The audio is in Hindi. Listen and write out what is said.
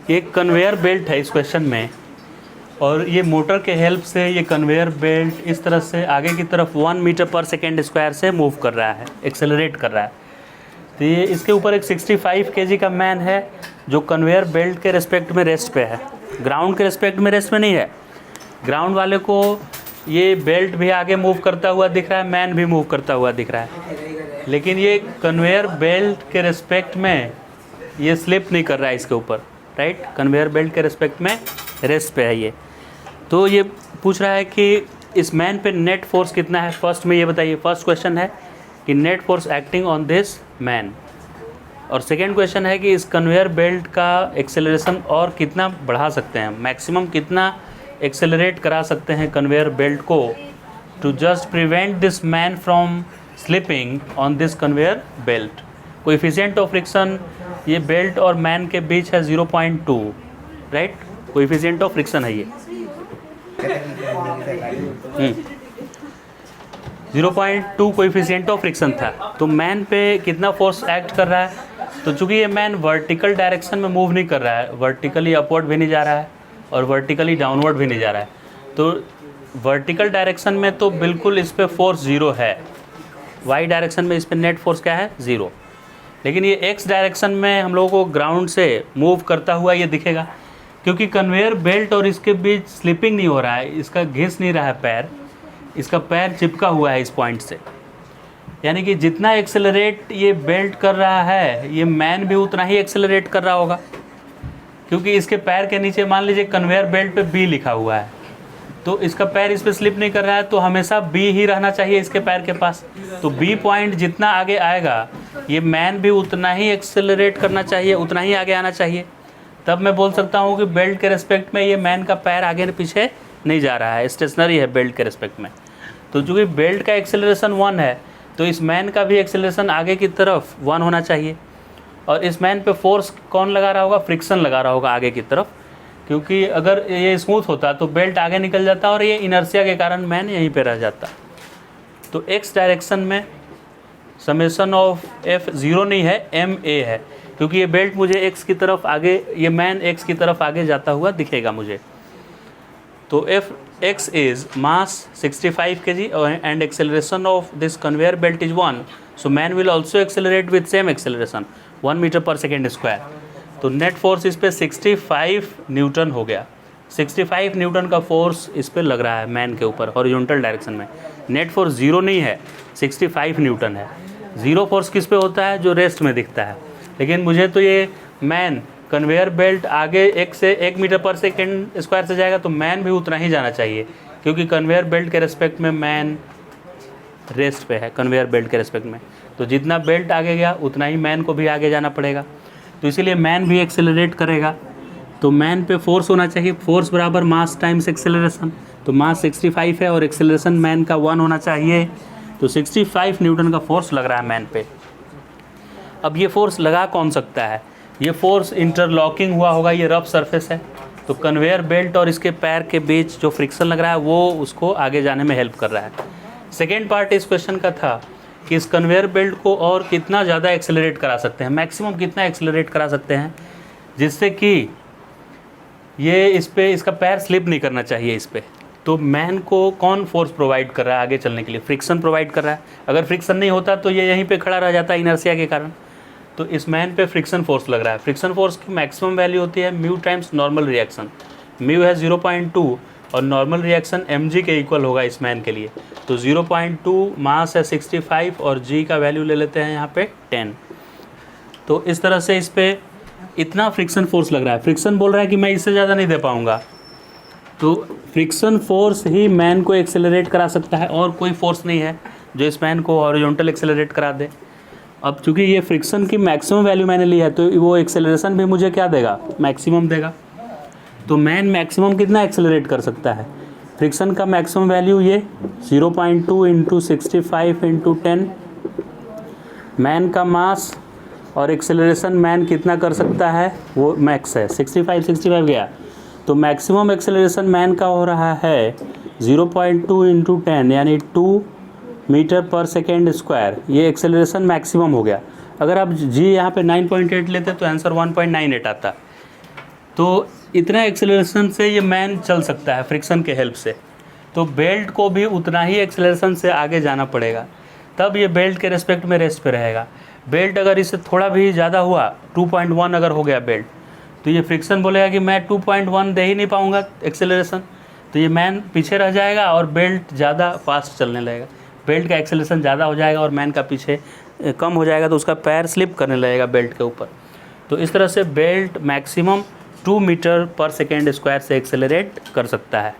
एक कन्वेयर बेल्ट है इस क्वेश्चन में, और ये मोटर के हेल्प से ये कन्वेयर बेल्ट इस तरह से आगे की तरफ 1 मीटर पर सेकेंड स्क्वायर से मूव कर रहा है, एक्सेलरेट कर रहा है। तो ये इसके ऊपर एक 65 केजी का मैन है जो कन्वेयर बेल्ट के रिस्पेक्ट में रेस्ट पे है, ग्राउंड के रिस्पेक्ट में रेस्ट में नहीं है। ग्राउंड वाले को ये बेल्ट भी आगे मूव करता हुआ दिख रहा है, मैन भी मूव करता हुआ दिख रहा है, लेकिन ये कन्वेयर बेल्ट के रिस्पेक्ट में ये स्लिप नहीं कर रहा है इसके ऊपर, राइट। कन्वेयर बेल्ट के रिस्पेक्ट में रेस्ट पे है ये। तो ये पूछ रहा है कि इस मैन पे नेट फोर्स कितना है। फर्स्ट में ये बताइए, फर्स्ट क्वेश्चन है कि net force acting on this man, और सेकेंड क्वेश्चन है कि इस कन्वेयर बेल्ट का एक्सेलरेशन और कितना बढ़ा सकते हैं, मैक्सिमम कितना एक्सेलरेट करा सकते हैं कन्वेयर बेल्ट को to just prevent this man from slipping on this conveyor belt. Coefficient of friction ये बेल्ट और मैन के बीच है 0.2, राइट। कोएफिशिएंट ऑफ फ्रिक्शन है ये 0.2 कोएफिशिएंट ऑफ फ्रिक्शन था। तो मैन पे कितना फोर्स एक्ट कर रहा है, तो चूंकि ये मैन वर्टिकल डायरेक्शन में मूव नहीं कर रहा है, वर्टिकली अपवर्ड भी नहीं जा रहा है और वर्टिकली डाउनवर्ड भी नहीं जा रहा है, तो वर्टिकल डायरेक्शन में तो बिल्कुल इस पर फोर्स 0 है, वाई डायरेक्शन में इस पर नेट फोर्स क्या है 0। लेकिन ये एक्स डायरेक्शन में हम लोगों को ग्राउंड से मूव करता हुआ ये दिखेगा, क्योंकि कन्वेयर बेल्ट और इसके बीच स्लिपिंग नहीं हो रहा है, इसका घिस नहीं रहा है पैर, इसका पैर चिपका हुआ है इस पॉइंट से। यानी कि जितना एक्सेलरेट ये बेल्ट कर रहा है ये मैन भी उतना ही एक्सेलरेट कर रहा होगा, क्योंकि इसके पैर के नीचे मान लीजिए कन्वेयर बेल्ट पे बी लिखा हुआ है, तो इसका पैर इस पर स्लिप नहीं कर रहा है, तो हमेशा बी ही रहना चाहिए इसके पैर के पास। तो बी पॉइंट जितना आगे आएगा ये मैन भी उतना ही एक्सेलरेट करना चाहिए, उतना ही आगे आना चाहिए। तब मैं बोल सकता हूँ कि बेल्ट के रेस्पेक्ट में ये मैन का पैर आगे पीछे नहीं जा रहा है, स्टेशनरी है बेल्ट के रेस्पेक्ट में। तो चूँकि बेल्ट का एक्सेलरेशन 1 है, तो इस मैन का भी एक्सेलरेशन आगे की तरफ 1 होना चाहिए। और इस मैन पे फोर्स कौन लगा रहा होगा, फ्रिक्शन लगा रहा होगा आगे की तरफ, क्योंकि अगर ये स्मूथ होता तो बेल्ट आगे निकल जाता और ये इनर्शिया के कारण मैन यहीं पे रह जाता। तो एक्स डायरेक्शन में समेशन ऑफ एफ 0 नहीं है, एम ए है, क्योंकि ये बेल्ट मुझे एक्स की तरफ आगे, ये मैन एक्स की तरफ आगे जाता हुआ दिखेगा मुझे। तो F X is mass 65 kg and acceleration of this conveyor belt is 1, so man will also accelerate with same acceleration 1 metre per second square. तो नेट फोर्स इस पर 65 न्यूटन हो गया। 65 न्यूटन का फोर्स इस पर लग रहा है मैन के ऊपर हॉरिजॉन्टल डायरेक्शन में। नेट फोर्स 0 नहीं है, 65 न्यूटन है। 0 फोर्स किस पे होता है, जो रेस्ट में दिखता है। लेकिन मुझे तो ये मैन कन्वेयर बेल्ट आगे 1 मीटर पर सेकेंड स्क्वायर से जाएगा, तो मैन भी उतना ही जाना चाहिए, क्योंकि कन्वेयर बेल्ट के रेस्पेक्ट में मैन रेस्ट पे है, कन्वेयर बेल्ट के रेस्पेक्ट में। तो जितना बेल्ट आगे गया उतना ही मैन को भी आगे जाना पड़ेगा, तो इसीलिए मैन भी एक्सेलरेट करेगा। तो मैन पे फोर्स होना चाहिए, फोर्स बराबर मास टाइम्स एक्सेलरेशन। तो मास 65 है और एक्सेलरेशन मैन का 1 होना चाहिए, तो 65 न्यूटन का फोर्स लग रहा है मैन पे। अब ये फोर्स लगा कौन सकता है, ये फोर्स इंटरलॉकिंग हुआ होगा, ये रफ सरफेस है, तो कन्वेयर बेल्ट और इसके पैर के बीच जो फ्रिक्शन लग रहा है वो उसको आगे जाने में हेल्प कर रहा है। सेकेंड पार्ट इस क्वेश्चन का था कि इस कन्वेयर बेल्ट को और कितना ज़्यादा एक्सेलरेट करा सकते हैं, मैक्सिमम कितना एक्सेलरेट करा सकते हैं, जिससे कि ये इस पर इसका पैर स्लिप नहीं करना चाहिए इस पर। तो मैन को कौन फोर्स प्रोवाइड कर रहा है आगे चलने के लिए, फ्रिक्शन प्रोवाइड कर रहा है। अगर फ्रिक्शन नहीं होता तो ये यहीं पे खड़ा रह जाता इनर्शिया के कारण। तो इस मैन पे फ्रिक्शन फोर्स लग रहा है। फ्रिक्शन फोर्स की मैक्सिमम वैल्यू होती है mu times normal reaction. Mu है 0.2 और नॉर्मल रिएक्शन mg के इक्वल होगा इस मैन के लिए। तो 0.2 मास है 65 और g का वैल्यू ले लेते हैं यहाँ पे 10। तो इस तरह से इस पर इतना फ्रिक्शन फोर्स लग रहा है। फ्रिक्शन बोल रहा है कि मैं इससे ज़्यादा नहीं दे पाऊँगा, तो फ्रिक्शन फोर्स ही मैन को एक्सेलरेट करा सकता है, और कोई फोर्स नहीं है जो इस मैन को हॉरिजॉन्टल एक्सेलरेट करा दे। अब चूंकि ये फ्रिक्शन की मैक्सिमम वैल्यू मैंने ली है, तो वो एक्सेलरेशन भी मुझे क्या देगा, मैक्सिमम देगा। तो मैन मैक्सिमम कितना एक्सेलरेट कर सकता है, फ्रिक्शन का मैक्सिमम वैल्यू ये 0.2 इंटू 65 इंटू 10। मैन का मास और एक्सेलरेशन मैन कितना कर सकता है वो मैक्स है, 65 गया। तो मैक्सिमम एक्सेलरेशन मैन का हो रहा है 0.2 इंटू 10 यानी 2 मीटर पर सेकेंड स्क्वायर। ये एक्सेलरेशन मैक्सिमम हो गया। अगर आप जी यहाँ पे 9.8 लेते तो आंसर 1.98 आता। तो इतना एक्सेलरेशन से ये मैन चल सकता है फ्रिक्शन के हेल्प से। तो बेल्ट को भी उतना ही एक्सेलरेशन से आगे जाना पड़ेगा, तब ये बेल्ट के रेस्पेक्ट में रेस्ट पे रहेगा। बेल्ट अगर इससे थोड़ा भी ज़्यादा हुआ, 2.1 अगर हो गया बेल्ट, तो ये फ्रिक्शन बोलेगा कि मैं 2.1 दे ही नहीं पाऊँगा एक्सेलरेशन, तो ये मैन पीछे रह जाएगा और बेल्ट ज़्यादा फास्ट चलने लगेगा। बेल्ट का एक्सेलरेशन ज़्यादा हो जाएगा और मैन का पीछे कम हो जाएगा, तो उसका पैर स्लिप करने लगेगा बेल्ट के ऊपर। तो इस तरह से belt maximum 2 metre per second square से एक्सेलरेट कर सकता है।